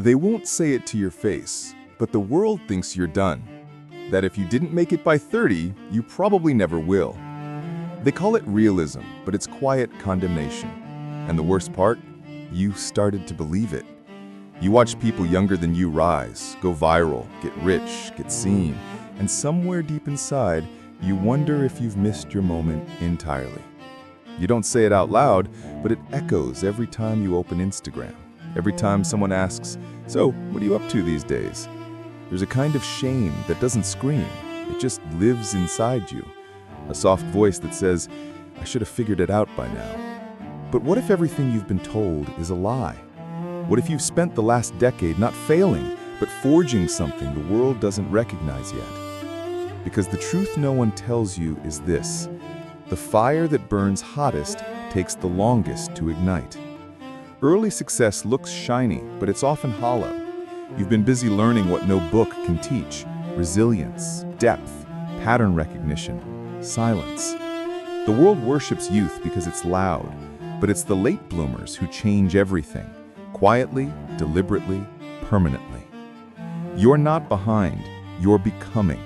They won't say it to your face, but the world thinks you're done. That if you didn't make it by 30, you probably never will. They call it realism, but it's quiet condemnation. And the worst part? You started to believe it. You watch people younger than you rise, go viral, get rich, get seen, and somewhere deep inside, you wonder if you've missed your moment entirely. You don't say it out loud, but it echoes every time you open Instagram. Every time someone asks, "So, what are you up to these days?" There's a kind of shame that doesn't scream. It just lives inside you. A soft voice that says, "I should have figured it out by now." But what if everything you've been told is a lie? What if you've spent the last decade not failing, but forging something the world doesn't recognize yet? Because the truth no one tells you is this: the fire that burns hottest takes the longest to ignite. Early success looks shiny, but it's often hollow. You've been busy learning what no book can teach: resilience, depth, pattern recognition, silence. The world worships youth because it's loud, but it's the late bloomers who change everything, quietly, deliberately, permanently. You're not behind, you're becoming.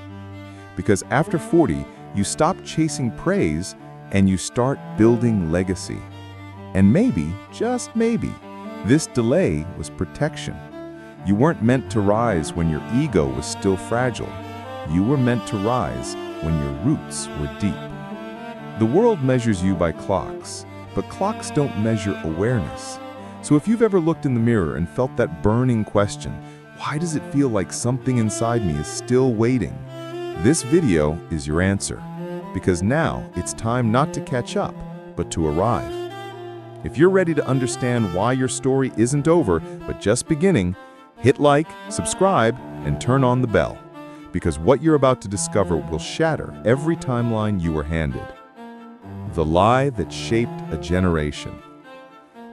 Because after 40, you stop chasing praise and you start building legacy. And maybe, just maybe, this delay was protection. You weren't meant to rise when your ego was still fragile. You were meant to rise when your roots were deep. The world measures you by clocks, but clocks don't measure awareness. So if you've ever looked in the mirror and felt that burning question, why does it feel like something inside me is still waiting? This video is your answer. Because now it's time not to catch up, but to arrive. If you're ready to understand why your story isn't over, but just beginning, hit like, subscribe, and turn on the bell. Because what you're about to discover will shatter every timeline you were handed. The lie that shaped a generation.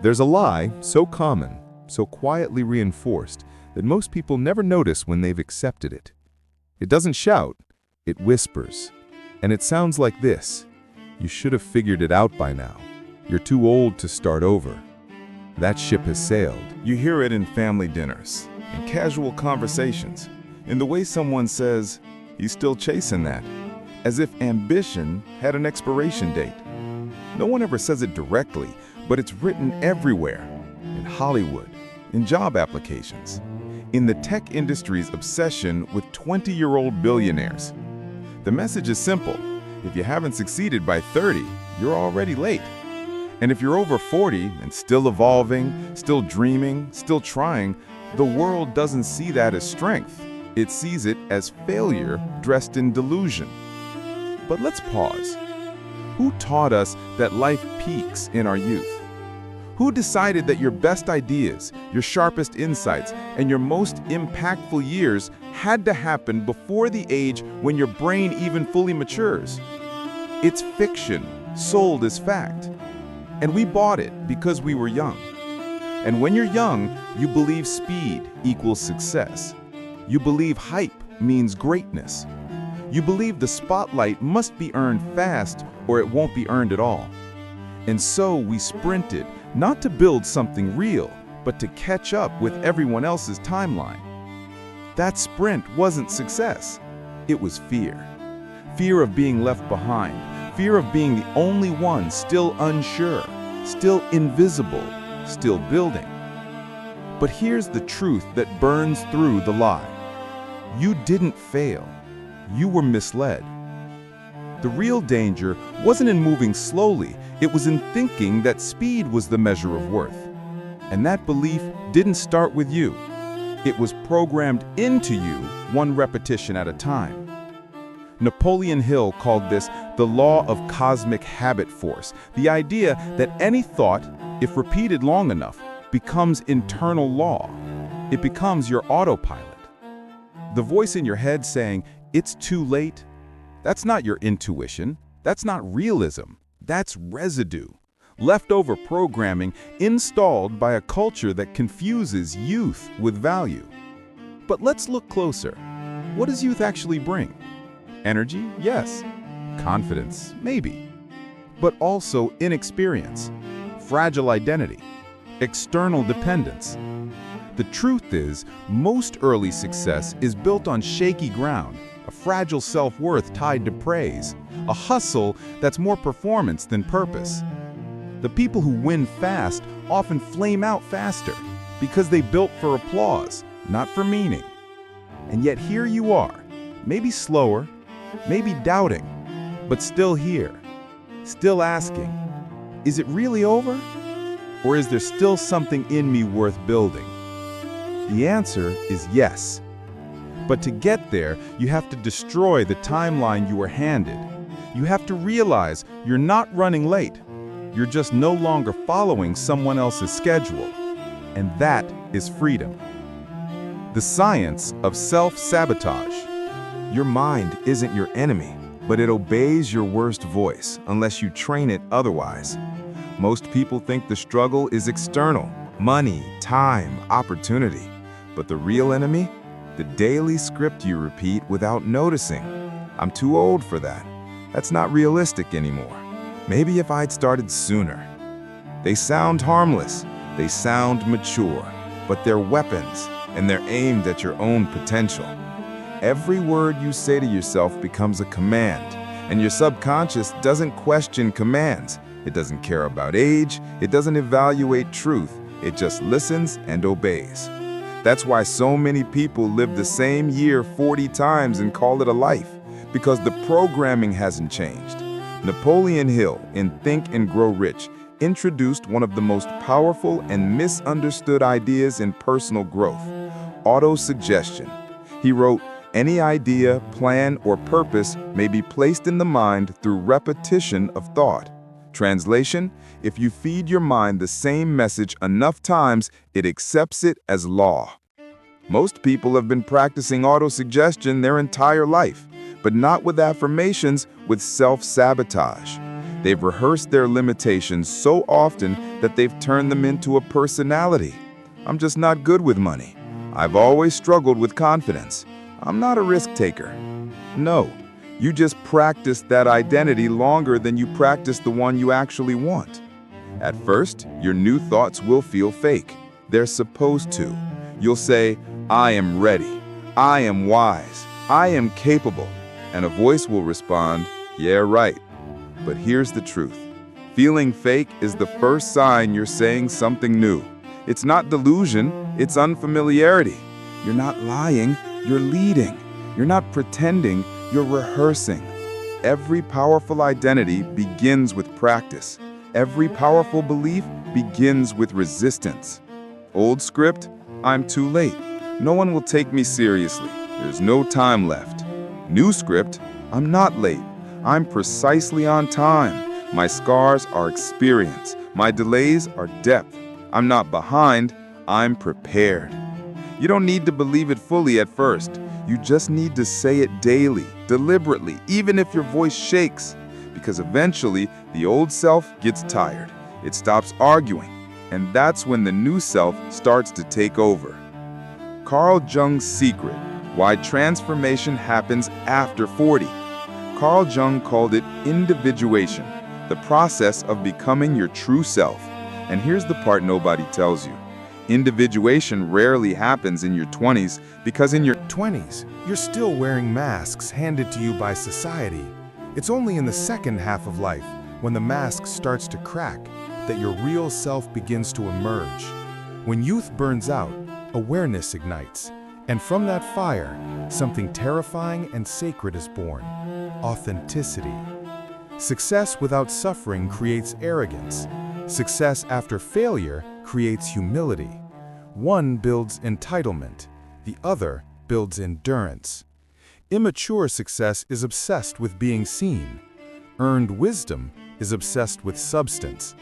There's a lie so common, so quietly reinforced, that most people never notice when they've accepted it. It doesn't shout, it whispers. And it sounds like this: you should have figured it out by now. You're too old to start over. That ship has sailed. You hear it in family dinners, in casual conversations, in the way someone says, "He's still chasing that," as if ambition had an expiration date. No one ever says it directly, but it's written everywhere, in Hollywood, in job applications, in the tech industry's obsession with 20-year-old billionaires. The message is simple: if you haven't succeeded by 30, you're already late. And if you're over 40 and still evolving, still dreaming, still trying, the world doesn't see that as strength. It sees it as failure dressed in delusion. But let's pause. Who taught us that life peaks in our youth? Who decided that your best ideas, your sharpest insights, and your most impactful years had to happen before the age when your brain even fully matures? It's fiction, sold as fact. And we bought it because we were young. And when you're young, you believe speed equals success. You believe hype means greatness. You believe the spotlight must be earned fast or it won't be earned at all. And so we sprinted, not to build something real, but to catch up with everyone else's timeline. That sprint wasn't success. It was fear. Fear of being left behind. Fear of being the only one still unsure, still invisible, still building. But here's the truth that burns through the lie. You didn't fail. You were misled. The real danger wasn't in moving slowly, it was in thinking that speed was the measure of worth. And that belief didn't start with you. It was programmed into you, one repetition at a time. Napoleon Hill called this the law of cosmic habit force, the idea that any thought, if repeated long enough, becomes internal law. It becomes your autopilot. The voice in your head saying, "It's too late," that's not your intuition. That's not realism. That's residue. Leftover programming installed by a culture that confuses youth with value. But let's look closer. What does youth actually bring? Energy? Yes. Confidence? Maybe. But also inexperience, fragile identity, external dependence. The truth is, most early success is built on shaky ground, a fragile self-worth tied to praise, a hustle that's more performance than purpose. The people who win fast often flame out faster because they built for applause, not for meaning. And yet here you are, maybe slower, maybe doubting, but still here, still asking, is it really over? Or is there still something in me worth building? The answer is yes. But to get there, you have to destroy the timeline you were handed. You have to realize you're not running late. You're just no longer following someone else's schedule. And that is freedom. The science of self-sabotage. Your mind isn't your enemy, but it obeys your worst voice unless you train it otherwise. Most people think the struggle is external, money, time, opportunity. But the real enemy? The daily script you repeat without noticing. I'm too old for that. That's not realistic anymore. Maybe if I'd started sooner. They sound harmless, they sound mature, but they're weapons, and they're aimed at your own potential. Every word you say to yourself becomes a command, and your subconscious doesn't question commands. It doesn't care about age, it doesn't evaluate truth, it just listens and obeys. That's why so many people live the same year 40 times and call it a life, because the programming hasn't changed. Napoleon Hill, in Think and Grow Rich, introduced one of the most powerful and misunderstood ideas in personal growth, autosuggestion. He wrote, "Any idea, plan, or purpose may be placed in the mind through repetition of thought." Translation, if you feed your mind the same message enough times, it accepts it as law. Most people have been practicing autosuggestion their entire life, but not with affirmations, with self-sabotage. They've rehearsed their limitations so often that they've turned them into a personality. I'm just not good with money. I've always struggled with confidence. I'm not a risk taker. No, you just practice that identity longer than you practice the one you actually want. At first, your new thoughts will feel fake. They're supposed to. You'll say, "I am ready. I am wise. I am capable." And a voice will respond, "Yeah, right." But here's the truth. Feeling fake is the first sign you're saying something new. It's not delusion, it's unfamiliarity. You're not lying, you're leading. You're not pretending, you're rehearsing. Every powerful identity begins with practice. Every powerful belief begins with resistance. Old script, I'm too late. No one will take me seriously. There's no time left. New script, I'm not late. I'm precisely on time. My scars are experience. My delays are depth. I'm not behind, I'm prepared. You don't need to believe it fully at first. You just need to say it daily, deliberately, even if your voice shakes. Because eventually, the old self gets tired. It stops arguing. And that's when the new self starts to take over. Carl Jung's secret, why transformation happens after 40. Carl Jung called it individuation, the process of becoming your true self. And here's the part nobody tells you. Individuation rarely happens in your 20s because in your 20s, you're still wearing masks handed to you by society. It's only in the second half of life, when the mask starts to crack, that your real self begins to emerge. When youth burns out, awareness ignites. And from that fire, something terrifying and sacred is born: authenticity. Success without suffering creates arrogance. Success after failure creates humility. One builds entitlement, the other builds endurance. Immature success is obsessed with being seen. Earned wisdom is obsessed with substance.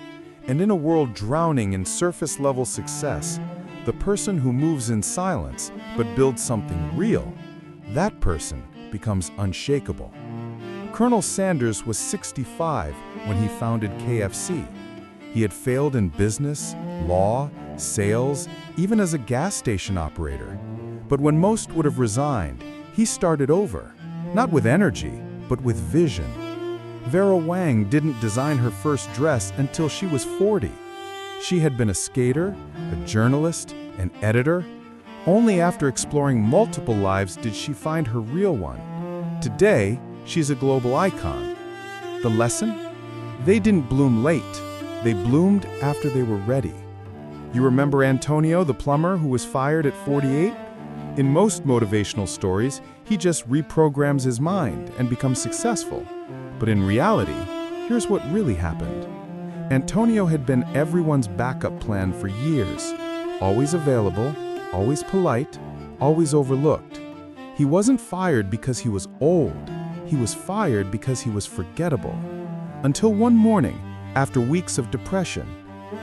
And in a world drowning in surface-level success, the person who moves in silence but builds something real, that person becomes unshakable. Colonel Sanders was 65 when he founded KFC. He had failed in business, law, sales, even as a gas station operator. But when most would have resigned, he started over, not with energy, but with vision. Vera Wang didn't design her first dress until she was 40. She had been a skater, a journalist, an editor. Only after exploring multiple lives did she find her real one. Today, she's a global icon. The lesson? They didn't bloom late. They bloomed after they were ready. You remember Antonio, the plumber who was fired at 48? In most motivational stories, he just reprograms his mind and becomes successful. But in reality, here's what really happened. Antonio had been everyone's backup plan for years. Always available, always polite, always overlooked. He wasn't fired because he was old. He was fired because he was forgettable. Until one morning, after weeks of depression,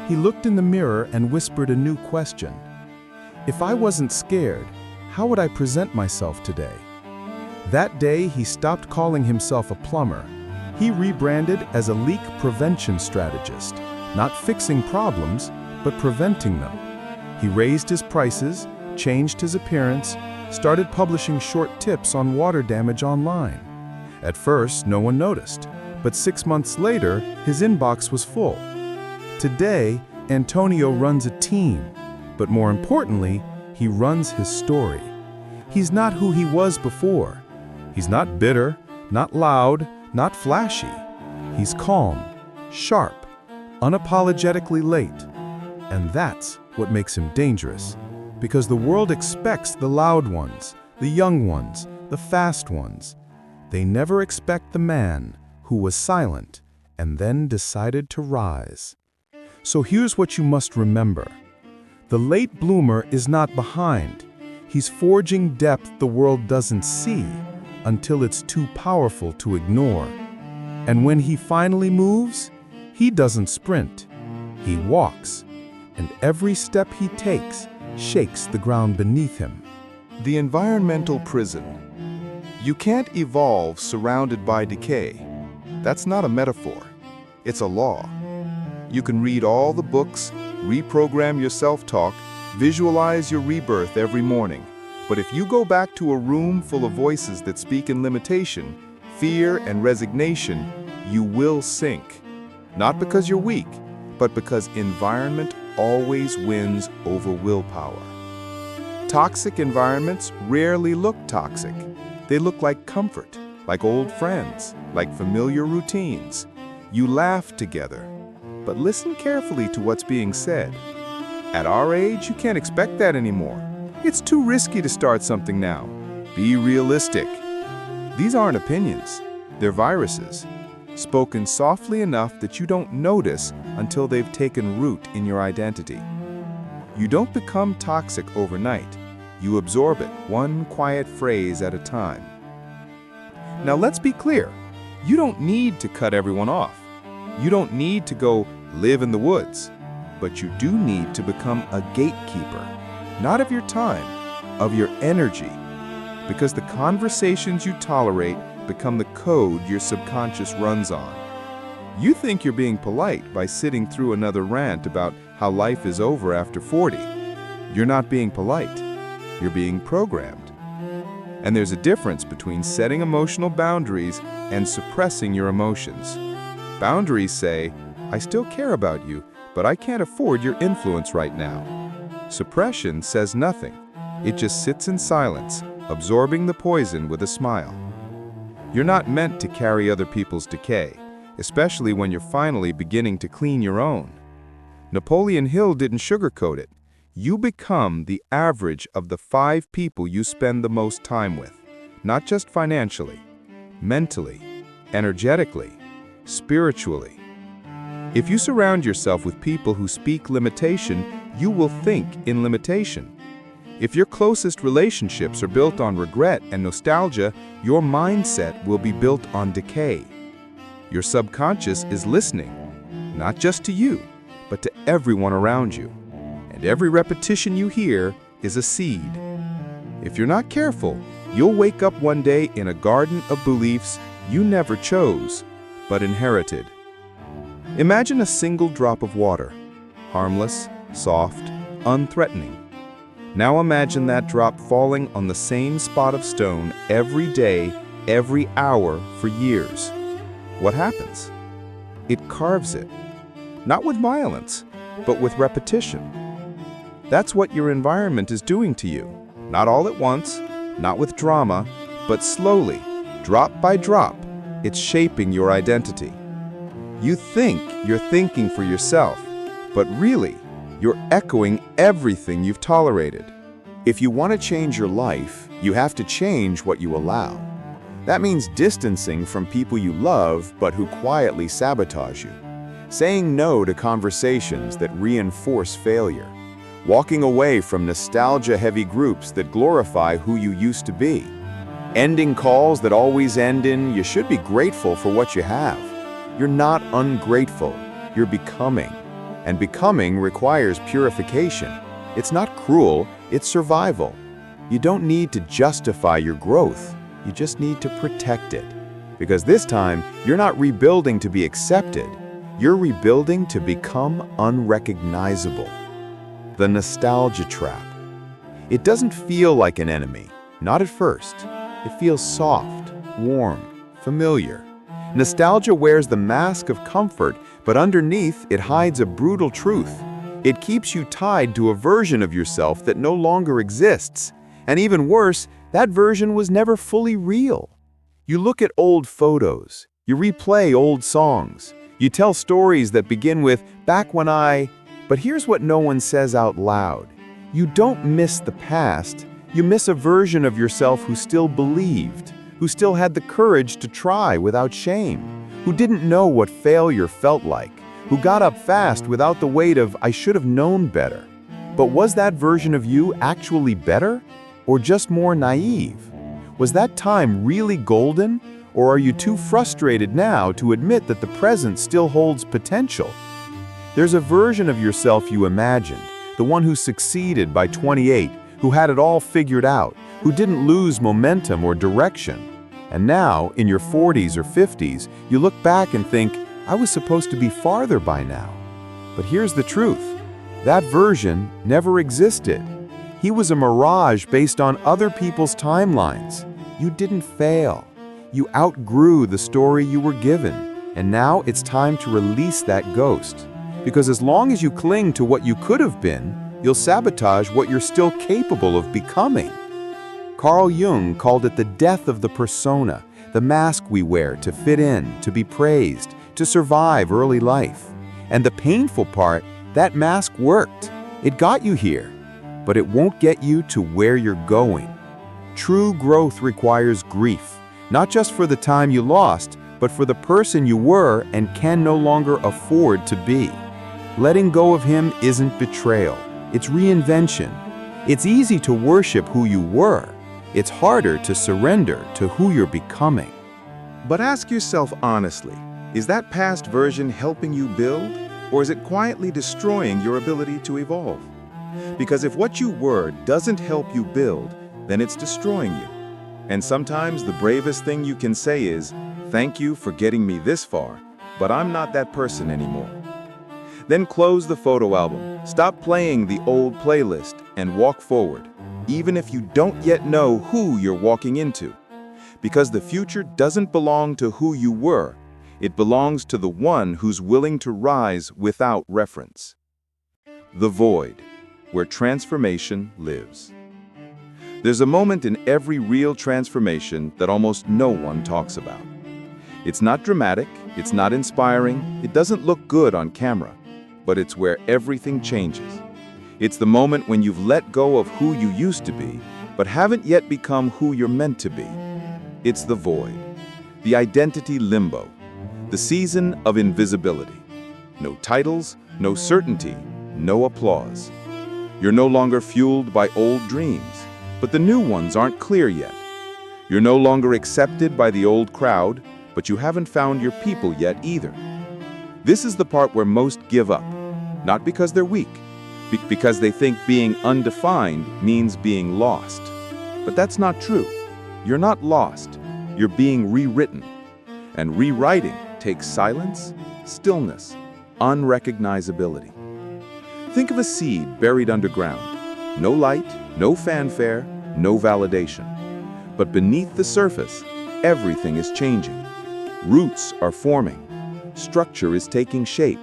he looked in the mirror and whispered a new question. If I wasn't scared, how would I present myself today? That day, he stopped calling himself a plumber. He rebranded as a leak prevention strategist, not fixing problems, but preventing them. He raised his prices, changed his appearance, started publishing short tips on water damage online. At first, no one noticed, but 6 months later, his inbox was full. Today, Antonio runs a team, but more importantly, he runs his story. He's not who he was before. He's not bitter, not loud, not flashy. He's calm, sharp, unapologetically late. And that's what makes him dangerous, because the world expects the loud ones, the young ones, the fast ones. They never expect the man who was silent and then decided to rise. So here's what you must remember. The late bloomer is not behind. He's forging depth the world doesn't see until it's too powerful to ignore. And when he finally moves, he doesn't sprint. He walks, and every step he takes shakes the ground beneath him. The environmental prison. You can't evolve surrounded by decay. That's not a metaphor. It's a law. You can read all the books, reprogram your self-talk, visualize your rebirth every morning. But if you go back to a room full of voices that speak in limitation, fear, and resignation, you will sink. Not because you're weak, but because environment always wins over willpower. Toxic environments rarely look toxic. They look like comfort, like old friends, like familiar routines. You laugh together, but listen carefully to what's being said. At our age, you can't expect that anymore. It's too risky to start something now. Be realistic. These aren't opinions. They're viruses, spoken softly enough that you don't notice until they've taken root in your identity. You don't become toxic overnight. You absorb it, one quiet phrase at a time. Now let's be clear. You don't need to cut everyone off. You don't need to go live in the woods. But you do need to become a gatekeeper, not of your time, of your energy. Because the conversations you tolerate become the code your subconscious runs on. You think you're being polite by sitting through another rant about how life is over after 40. You're not being polite. You're being programmed. And there's a difference between setting emotional boundaries and suppressing your emotions. Boundaries say, I still care about you, but I can't afford your influence right now. Suppression says nothing. It just sits in silence, absorbing the poison with a smile. You're not meant to carry other people's decay, especially when you're finally beginning to clean your own. Napoleon Hill didn't sugarcoat it. You become the average of the 5 people you spend the most time with, not just financially, mentally, energetically, spiritually. If you surround yourself with people who speak limitation, you will think in limitation. If your closest relationships are built on regret and nostalgia, your mindset will be built on decay. Your subconscious is listening, not just to you, but to everyone around you. And every repetition you hear is a seed. If you're not careful, you'll wake up one day in a garden of beliefs you never chose, but inherited. Imagine a single drop of water, harmless, soft, unthreatening. Now imagine that drop falling on the same spot of stone every day, every hour for years. What happens? It carves it, not with violence, but with repetition. That's what your environment is doing to you. Not all at once, not with drama, but slowly, drop by drop, it's shaping your identity. You think you're thinking for yourself, but really, you're echoing everything you've tolerated. If you want to change your life, you have to change what you allow. That means distancing from people you love but who quietly sabotage you. Saying no to conversations that reinforce failure. Walking away from nostalgia-heavy groups that glorify who you used to be. Ending calls that always end in, "You should be grateful for what you have." You're not ungrateful, you're becoming. And becoming requires purification. It's not cruel, it's survival. You don't need to justify your growth, you just need to protect it. Because this time, you're not rebuilding to be accepted, you're rebuilding to become unrecognizable. The nostalgia trap. It doesn't feel like an enemy, not at first. It feels soft, warm, familiar. Nostalgia wears the mask of comfort, but underneath it hides a brutal truth. It keeps you tied to a version of yourself that no longer exists. And even worse, that version was never fully real. You look at old photos, you replay old songs, you tell stories that begin with, "back when I..." But here's what no one says out loud. You don't miss the past, you miss a version of yourself who still believed, who still had the courage to try without shame, who didn't know what failure felt like, who got up fast without the weight of, "I should have known better." But was that version of you actually better? Or just more naive? Was that time really golden? Or are you too frustrated now to admit that the present still holds potential? There's a version of yourself you imagined, the one who succeeded by 28, who had it all figured out, who didn't lose momentum or direction. And now, in your 40s or 50s, you look back and think, "I was supposed to be farther by now." But here's the truth. That version never existed. He was a mirage based on other people's timelines. You didn't fail. You outgrew the story you were given. And now it's time to release that ghost. Because as long as you cling to what you could have been, you'll sabotage what you're still capable of becoming. Carl Jung called it the death of the persona, the mask we wear to fit in, to be praised, to survive early life. And the painful part, that mask worked. It got you here, but it won't get you to where you're going. True growth requires grief, not just for the time you lost, but for the person you were and can no longer afford to be. Letting go of him isn't betrayal, it's reinvention. It's easy to worship who you were. It's harder to surrender to who you're becoming. But ask yourself honestly, is that past version helping you build, or is it quietly destroying your ability to evolve? Because if what you were doesn't help you build, then it's destroying you. And sometimes the bravest thing you can say is, "Thank you for getting me this far, but I'm not that person anymore." Then close the photo album, stop playing the old playlist, and walk forward, even if you don't yet know who you're walking into. Because the future doesn't belong to who you were, it belongs to the one who's willing to rise without reference. The void, where transformation lives. There's a moment in every real transformation that almost no one talks about. It's not dramatic, it's not inspiring, it doesn't look good on camera, but it's where everything changes. It's the moment when you've let go of who you used to be, but haven't yet become who you're meant to be. It's the void, the identity limbo, the season of invisibility. No titles, no certainty, no applause. You're no longer fueled by old dreams, but the new ones aren't clear yet. You're no longer accepted by the old crowd, but you haven't found your people yet either. This is the part where most give up, not because they're weak, because they think being undefined means being lost. But that's not true. You're not lost, you're being rewritten. And rewriting takes silence, stillness, unrecognizability. Think of a seed buried underground. No light, no fanfare, no validation. But beneath the surface, everything is changing. Roots are forming. Structure is taking shape.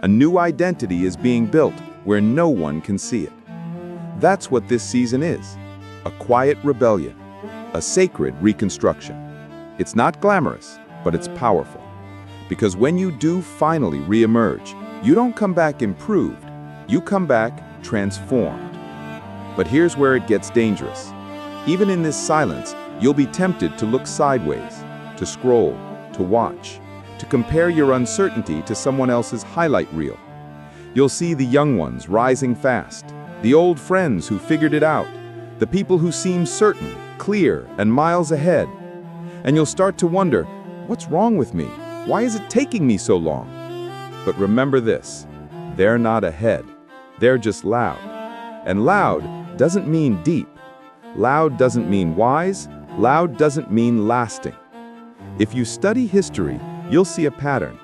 A new identity is being built where no one can see it. That's what this season is. A quiet rebellion. A sacred reconstruction. It's not glamorous, but it's powerful. Because when you do finally re-emerge, you don't come back improved. You come back transformed. But here's where it gets dangerous. Even in this silence, you'll be tempted to look sideways, to scroll, to watch, to compare your uncertainty to someone else's highlight reel. You'll see the young ones rising fast, the old friends who figured it out, the people who seem certain, clear, and miles ahead. And you'll start to wonder, what's wrong with me? Why is it taking me so long? But remember this, they're not ahead. They're just loud. And loud doesn't mean deep. Loud doesn't mean wise. Loud doesn't mean lasting. If you study history, you'll see a pattern.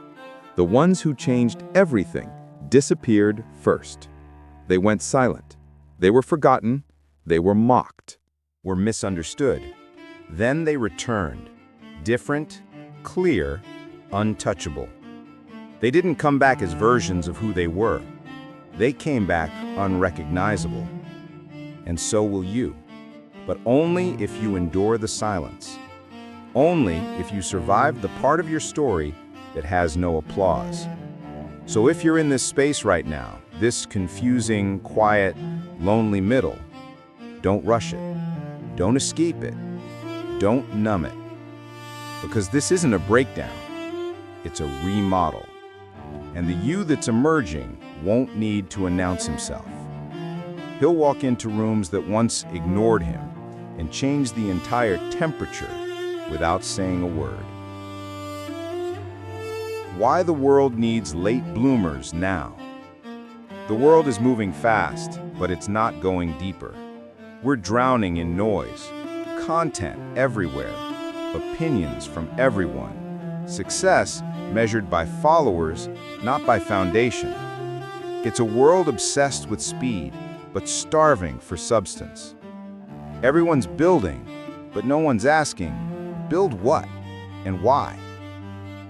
The ones who changed everything disappeared first. They went silent. They were forgotten. They were mocked. Were misunderstood. Then they returned, different, clear, untouchable. They didn't come back as versions of who they were. They came back unrecognizable. And so will you. But only if you endure the silence. Only if you survive the part of your story that has no applause. So if you're in this space right now, this confusing, quiet, lonely middle, don't rush it. Don't escape it. Don't numb it. Because this isn't a breakdown. It's a remodel. And the you that's emerging won't need to announce himself. He'll walk into rooms that once ignored him and change the entire temperature without saying a word. Why the world needs late bloomers now. The world is moving fast, but it's not going deeper. We're drowning in noise, content everywhere, opinions from everyone, success measured by followers, not by foundation. It's a world obsessed with speed, but starving for substance. Everyone's building, but no one's asking, build what and why?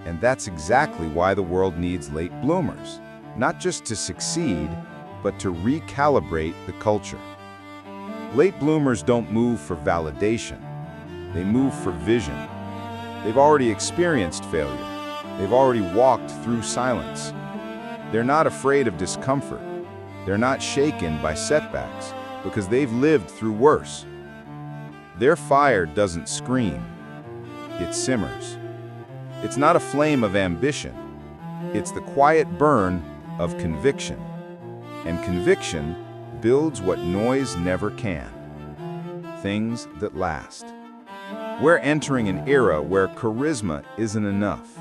And that's exactly why the world needs late bloomers, not just to succeed, but to recalibrate the culture. Late bloomers don't move for validation. They move for vision. They've already experienced failure. They've already walked through silence. They're not afraid of discomfort. They're not shaken by setbacks because they've lived through worse. Their fire doesn't scream. It simmers. It's not a flame of ambition. It's the quiet burn of conviction. And conviction builds what noise never can. Things that last. We're entering an era where charisma isn't enough,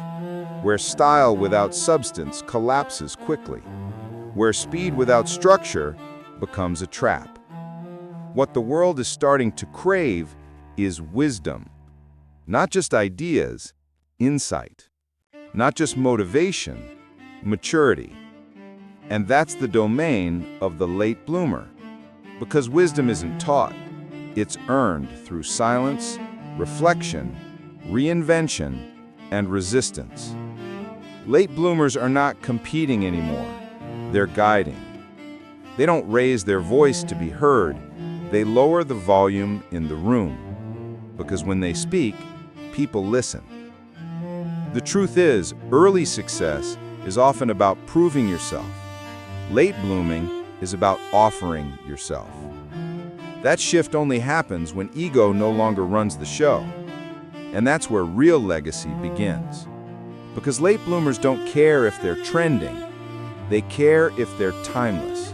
where style without substance collapses quickly, where speed without structure becomes a trap. What the world is starting to crave is wisdom. Not just ideas, insight. Not just motivation, maturity. And that's the domain of the late bloomer. Because wisdom isn't taught, it's earned through silence, reflection, reinvention, and resistance. Late bloomers are not competing anymore. They're guiding. They don't raise their voice to be heard. They lower the volume in the room. Because when they speak, people listen. The truth is, early success is often about proving yourself. Late blooming is about offering yourself. That shift only happens when ego no longer runs the show. And that's where real legacy begins. Because late bloomers don't care if they're trending. They care if they're timeless.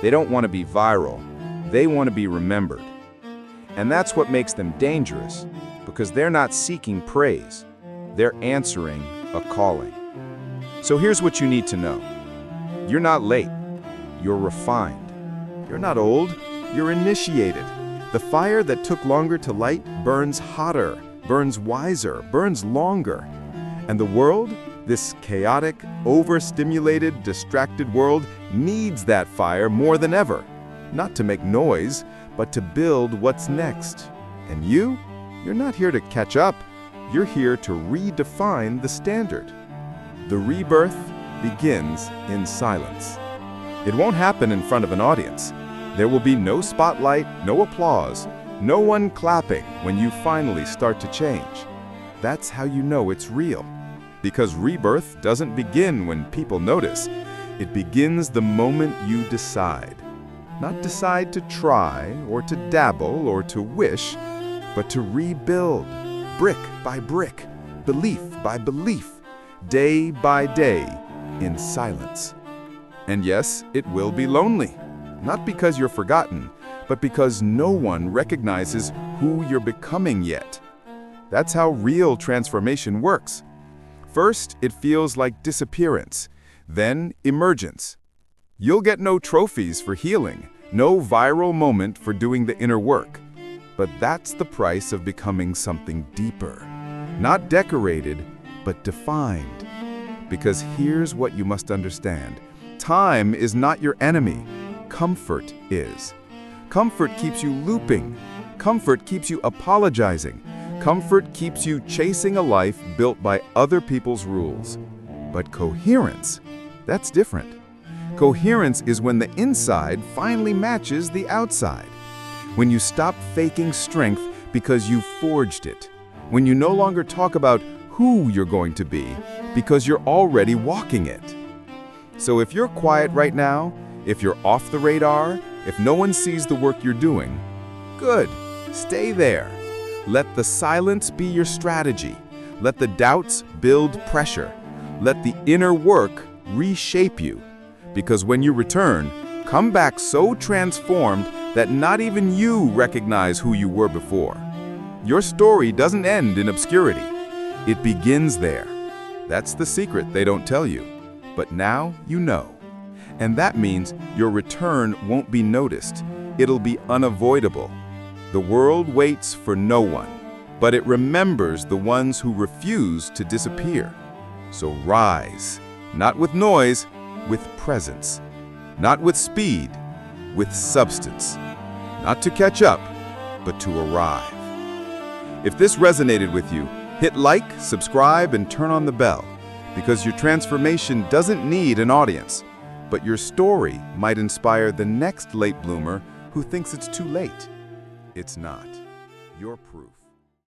They don't want to be viral. They want to be remembered. And that's what makes them dangerous, because they're not seeking praise. They're answering a calling. So here's what you need to know. You're not late. You're refined. You're not old, you're initiated. The fire that took longer to light burns hotter, burns wiser, burns longer. And the world, this chaotic, overstimulated, distracted world, needs that fire more than ever. Not to make noise, but to build what's next. And you're not here to catch up. You're here to redefine the standard. The rebirth begins in silence. It won't happen in front of an audience. There will be no spotlight, no applause, no one clapping when you finally start to change. That's how you know it's real. Because rebirth doesn't begin when people notice. It begins the moment you decide. Not decide to try, or to dabble, or to wish, but to rebuild, brick by brick, belief by belief, day by day, in silence. And yes, it will be lonely. Not because you're forgotten, but because no one recognizes who you're becoming yet. That's how real transformation works. First, it feels like disappearance, then emergence. You'll get no trophies for healing, no viral moment for doing the inner work. But that's the price of becoming something deeper. Not decorated, but defined. Because here's what you must understand. Time is not your enemy. Comfort is. Comfort keeps you looping. Comfort keeps you apologizing. Comfort keeps you chasing a life built by other people's rules. But coherence, that's different. Coherence is when the inside finally matches the outside. When you stop faking strength because you forged it. When you no longer talk about who you're going to be because you're already walking it. So if you're quiet right now, if you're off the radar, if no one sees the work you're doing, good, stay there. Let the silence be your strategy. Let the doubts build pressure. Let the inner work reshape you. Because when you return, come back so transformed that not even you recognize who you were before. Your story doesn't end in obscurity. It begins there. That's the secret they don't tell you. But now you know. And that means your return won't be noticed. It'll be unavoidable. The world waits for no one, but it remembers the ones who refuse to disappear. So rise, not with noise, with presence. Not with speed, with substance. Not to catch up, but to arrive. If this resonated with you, hit like, subscribe, and turn on the bell, because your transformation doesn't need an audience, but your story might inspire the next late bloomer who thinks it's too late. It's not. You're proof.